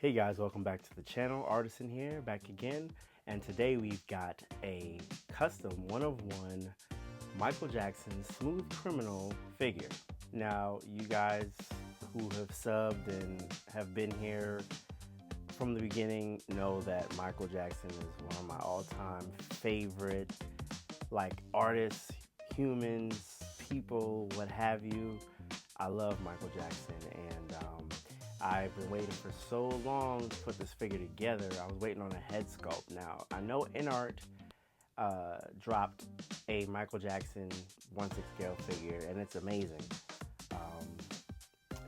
Hey guys, welcome back to the channel. Artisan here, back again. And today we've got a custom one-of-one Michael Jackson Smooth Criminal figure. Now, you guys who have subbed and have been here from the beginning know that Michael Jackson is one of my all-time favorite, artists, humans, people, what have you. I love Michael Jackson, and I've been waiting for so long to put this figure together. I was waiting on a head sculpt. Now, I know InArt dropped a Michael Jackson 1/6 scale figure, and it's amazing.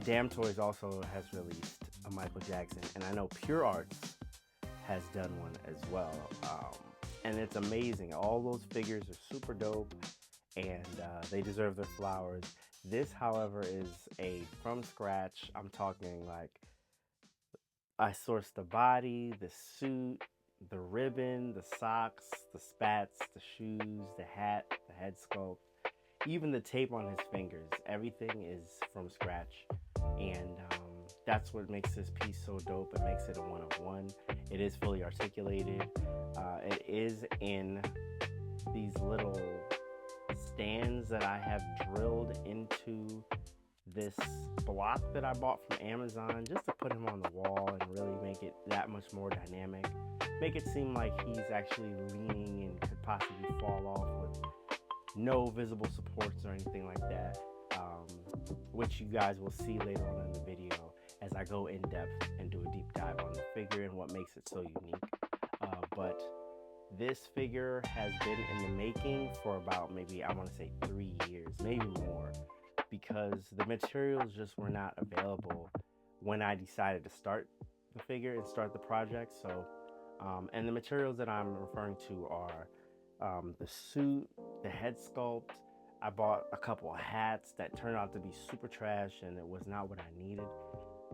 Damn Toys also has released a Michael Jackson, and I know Pure Arts has done one as well. And it's amazing. All those figures are super dope, and they deserve their flowers. This, however, is a from scratch. I'm talking I sourced the body, the suit, the ribbon, the socks, the spats, the shoes, the hat, the head sculpt, even the tape on his fingers. Everything is from scratch, and that's what makes this piece so dope. It makes it a one-of-one. It is fully articulated. It is in these little stands that I have drilled into this block that I bought from Amazon just to put him on the wall and really make it that much more dynamic. Make it seem like he's actually leaning and could possibly fall off with no visible supports or anything like that, which you guys will see later on in the video as I go in depth and do a deep dive on the figure and what makes it so unique. But this figure has been in the making for about maybe, I want to say 3 years, maybe more, because the materials just were not available when I decided to start the figure and start the project. So, and the materials that I'm referring to are the suit, the head sculpt. I bought a couple of hats that turned out to be super trash, and it was not what I needed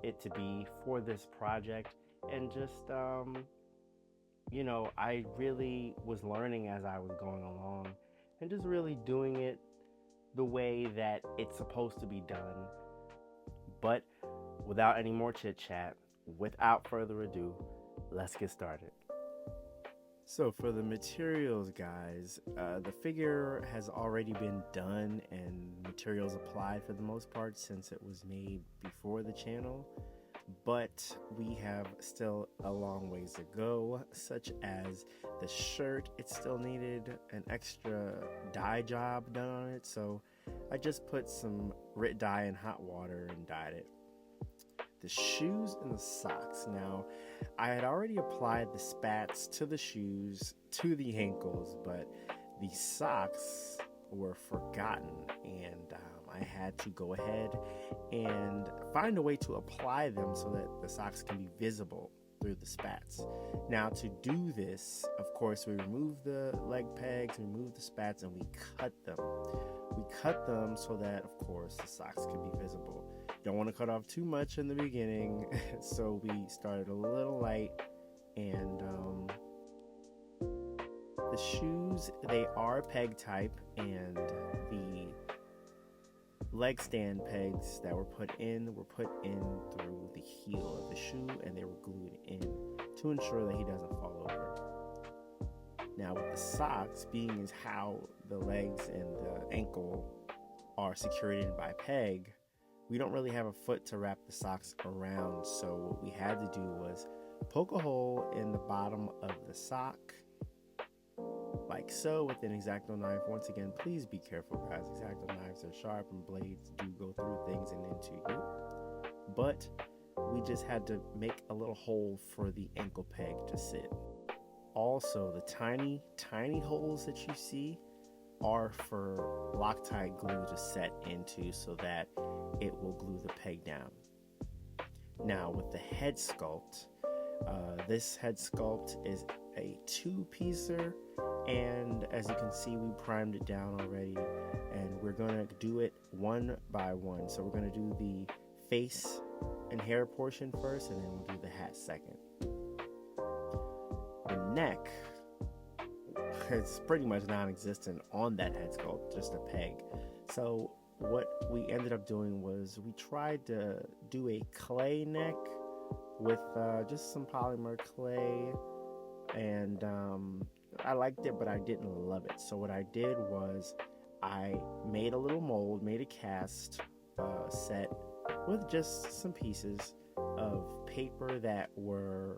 it to be for this project. And just, I really was learning as I was going along and just really doing it the way that it's supposed to be done. But without any more chit chat, without further ado, let's get started. So for the materials, guys, the figure has already been done and materials applied for the most part since it was made before the channel. But we have still a long ways to go, such as the shirt. It still needed an extra dye job done on it, so I just put some Rit dye in hot water and dyed it. The shoes and the socks. Now, I had already applied the spats to the shoes, to the ankles, but the socks were forgotten, and I had to go ahead and find a way to apply them so that the socks can be visible through the spats. Now, to do this, of course, we remove the leg pegs, remove the spats, and we cut them. We cut them so that, of course, the socks can be visible. Don't want to cut off too much in the beginning, so we started a little light. And the shoes, they are peg type, and the leg stand pegs that were put in through the heel of the shoe, and they were glued in to ensure that he doesn't fall over. Now, with the socks, being as how the legs and the ankle are secured in by peg, we don't really have a foot to wrap the socks around, so what we had to do was poke a hole in the bottom of the sock, like so, with an X-Acto knife. Once again, please be careful, guys. X-Acto knives are sharp and blades do go through things and into you. But we just had to make a little hole for the ankle peg to sit. Also, the tiny holes that you see are for Loctite glue to set into so that it will glue the peg down. Now, with the head sculpt, this head sculpt is a 2-piecer, and as you can see, we primed it down already, and we're gonna do it one by one. So we're gonna do the face and hair portion first, and then we'll do the hat second. The neck, it's pretty much non-existent on that head sculpt, just a peg. So what we ended up doing was we tried to do a clay neck with just some polymer clay, and I liked it, but I didn't love it. So what I did was I made a little mold, made a cast set with just some pieces of paper that were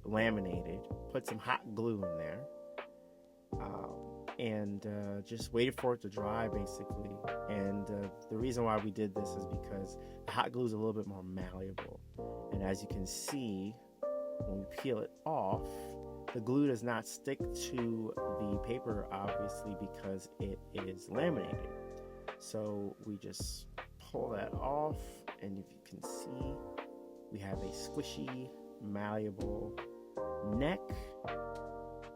laminated, put some hot glue in there, and just waited for it to dry basically. And the reason why we did this is because the hot glue is a little bit more malleable, and as you can see when we peel it off, the glue does not stick to the paper obviously because it is laminated. So we just pull that off, and if you can see, we have a squishy, malleable neck,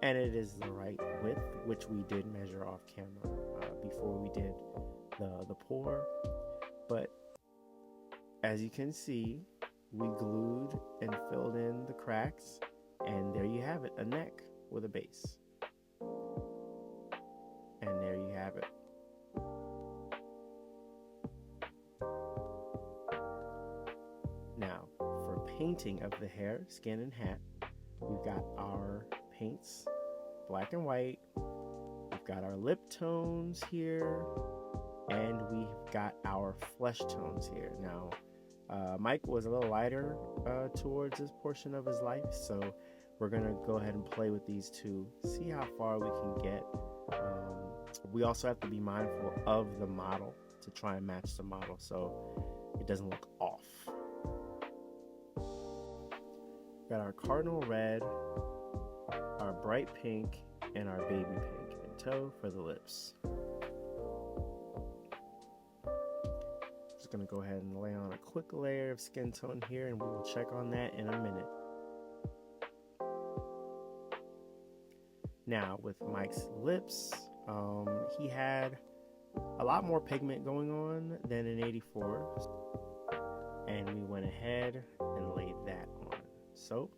and it is the right width, which we did measure off camera before we did the pour. But as you can see, we glued and filled in the cracks, and there you have it, a neck with a base. And there you have it. Now, for painting of the hair, skin, and hat, we've got our paints, black and white. We've got our lip tones here, and we've got our flesh tones here. Now, Mike was a little lighter towards this portion of his life, so we're gonna go ahead and play with these two, see how far we can get. We also have to be mindful of the model to try and match the model so it doesn't look off. Got our cardinal red, our bright pink, and our baby pink in tow for the lips. Just gonna go ahead and lay on a quick layer of skin tone here, and we will check on that in a minute. Now with Mike's lips, he had a lot more pigment going on than in 84, and we went ahead and laid that on. So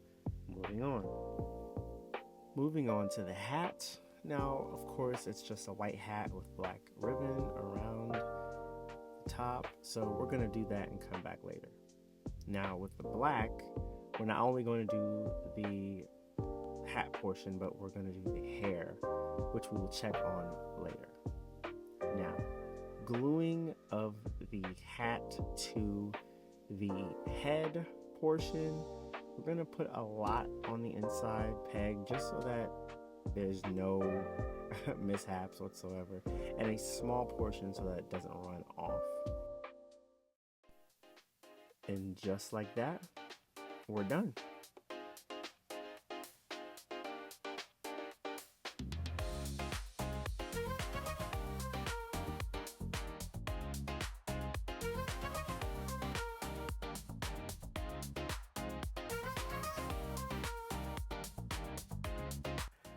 moving on to the hat. Now of course it's just a white hat with black ribbon around the top, so we're gonna do that and come back later. Now with the black, we're not only going to do the hat portion, but we're going to do the hair, which we will check on later. Now, gluing of the hat to the head portion, we're going to put a lot on the inside peg just so that there's no mishaps whatsoever, and a small portion so that it doesn't run off. And just like that, we're done.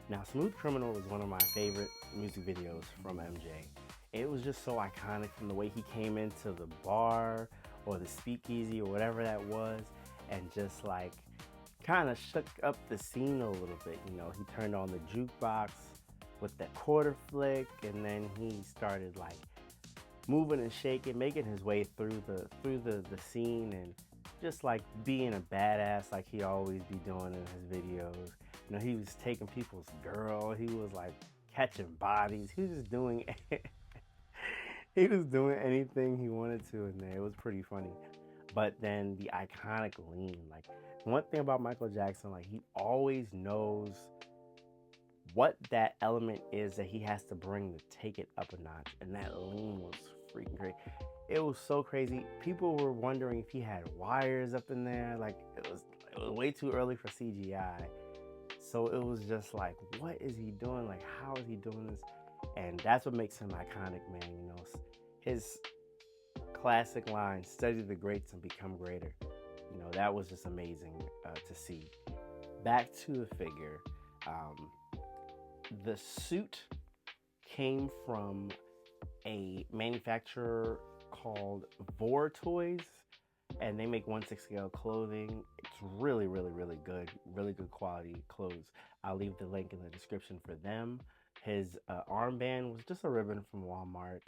Now, Smooth Criminal is one of my favorite music videos from MJ. It was just so iconic from the way he came into the bar or the speakeasy or whatever that was, and just like kind of shook up the scene a little bit. You know, he turned on the jukebox with that quarter flick, and then he started like moving and shaking, making his way through the scene, and just like being a badass like he always be doing in his videos. You know, he was taking people's girl, he was like catching bodies, he was just doing he was doing anything he wanted to in there. It was pretty funny. But then the iconic lean, like one thing about Michael Jackson, like he always knows what that element is that he has to bring to take it up a notch, and that lean was freaking great. It was so crazy. People were wondering if he had wires up in there. Like it was way too early for CGI. So it was just like, what is he doing? Like, how is he doing this? And that's what makes him iconic, man. You know, his classic line, study the greats and become greater. You know, that was just amazing to see. Back to the figure. The suit came from a manufacturer called Vor Toys, and they make 1/6 scale clothing. It's really, really, really good quality clothes. I'll leave the link in the description for them. His armband was just a ribbon from Walmart.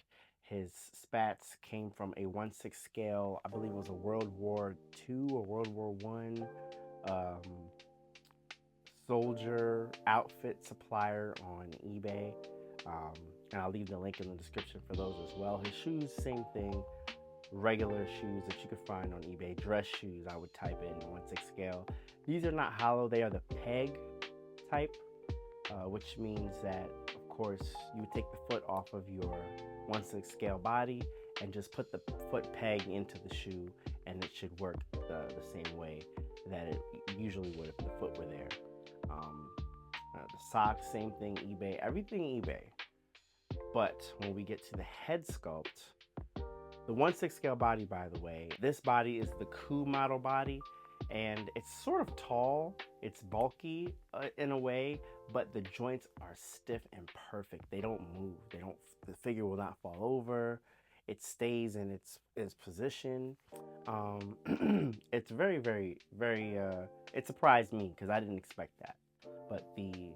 His spats came from a 1/6 scale. I believe it was a World War II or World War One soldier outfit supplier on eBay. And I'll leave the link in the description for those as well. His shoes, same thing. Regular shoes that you could find on eBay. Dress shoes, I would type in 1/6 scale. These are not hollow, they are the peg type, which means that, of course, you would take the foot off of your 1/6 scale body and just put the foot peg into the shoe, and it should work the same way that it usually would if the foot were there. The socks, same thing, eBay, everything eBay. But when we get to the head sculpt, the 1/6 scale body, by the way, this body is the Coup model body, and it's sort of tall, it's bulky in a way, but the joints are stiff and perfect. They don't move. The figure will not fall over. It stays in its position. It's very, very, very, it surprised me because I didn't expect that. But the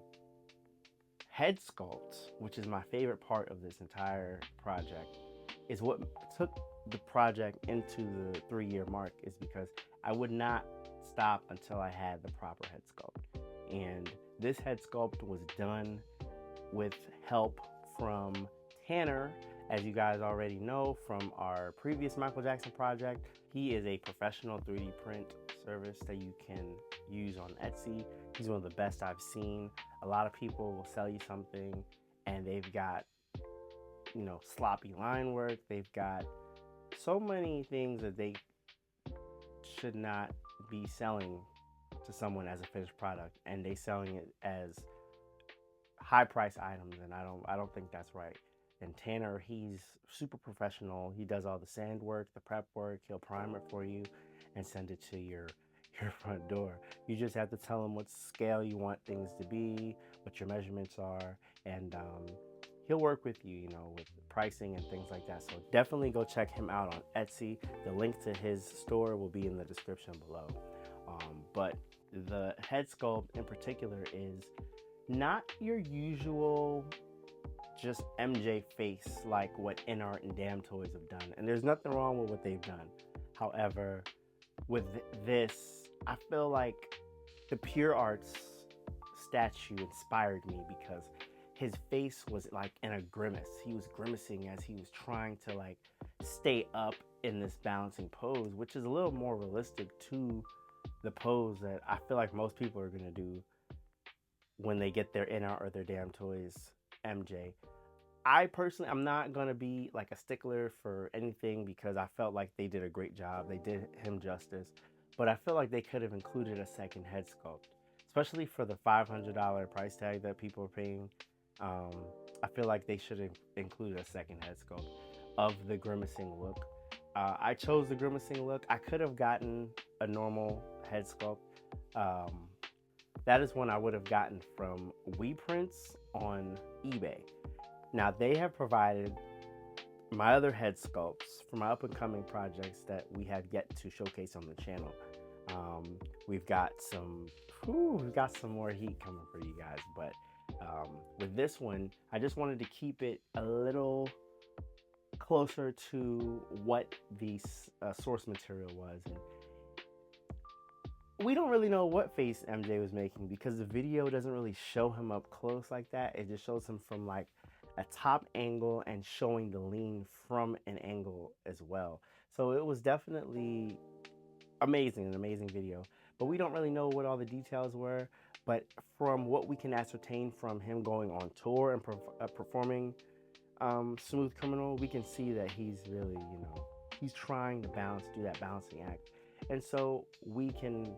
head sculpt, which is my favorite part of this entire project, is what took the project into the 3-year mark, is because I would not stop until I had the proper head sculpt. And this head sculpt was done with help from Tanner, as you guys already know from our previous Michael Jackson project. He is a professional 3D print service that you can use on Etsy. He's one of the best I've seen. A lot of people will sell you something and they've got, you know, sloppy line work. They've got so many things that they should not be selling to someone as a finished product, and they selling it as high price items, and I don't think that's right. And Tanner, he's super professional. He does all the sand work, the prep work. He'll prime it for you and send it to your front door. You just have to tell him what scale you want things to be, what your measurements are, and he'll work with you, you know, with pricing and things like that. So definitely go check him out on Etsy. The link to his store will be in the description below. But the head sculpt in particular is not your usual just MJ face like what InArt and Damn Toys have done. And there's nothing wrong with what they've done. However, with this, I feel like the Pure Arts statue inspired me because his face was like in a grimace. He was grimacing as he was trying to like stay up in this balancing pose, which is a little more realistic to the pose that I feel like most people are gonna do when they get their InArt or their Damn Toys MJ. I personally, I'm not gonna be like a stickler for anything because I felt like they did a great job. They did him justice, but I feel like they could have included a second head sculpt, especially for the $500 price tag that people are paying. I feel like they should have included a second head sculpt of the grimacing look. I chose the grimacing look. I could have gotten a normal head sculpt. That is one I would have gotten from WePrints on eBay. Now they have provided my other head sculpts for my up and coming projects that we have yet to showcase on the channel. We've got some more heat coming for you guys, but with this one, I just wanted to keep it a little closer to what the source material was. And we don't really know what face MJ was making because the video doesn't really show him up close like that. It just shows him from like a top angle and showing the lean from an angle as well. So it was definitely amazing, an amazing video. But we don't really know what all the details were. But from what we can ascertain from him going on tour and performing Smooth Criminal, we can see that he's really, you know, he's trying to do that balancing act. And so we can,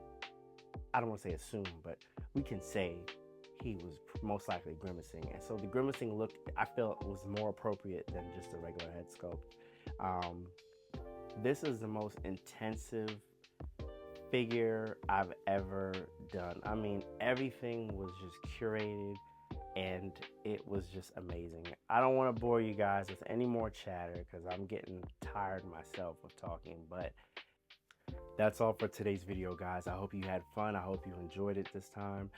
I don't want to say assume, but we can say he was most likely grimacing. And so the grimacing look, I felt, was more appropriate than just a regular head sculpt. This is the most intensive figure I've ever done. I mean, everything was just curated and it was just amazing. I don't want to bore you guys with any more chatter because I'm getting tired myself of talking, but that's all for today's video, guys. I hope you had fun. I hope you enjoyed it this time.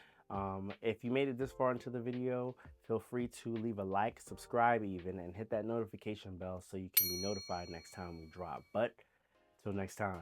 If you made it this far into the video, feel free to leave a like, subscribe even, and hit that notification bell so you can be notified next time we drop. But till next time.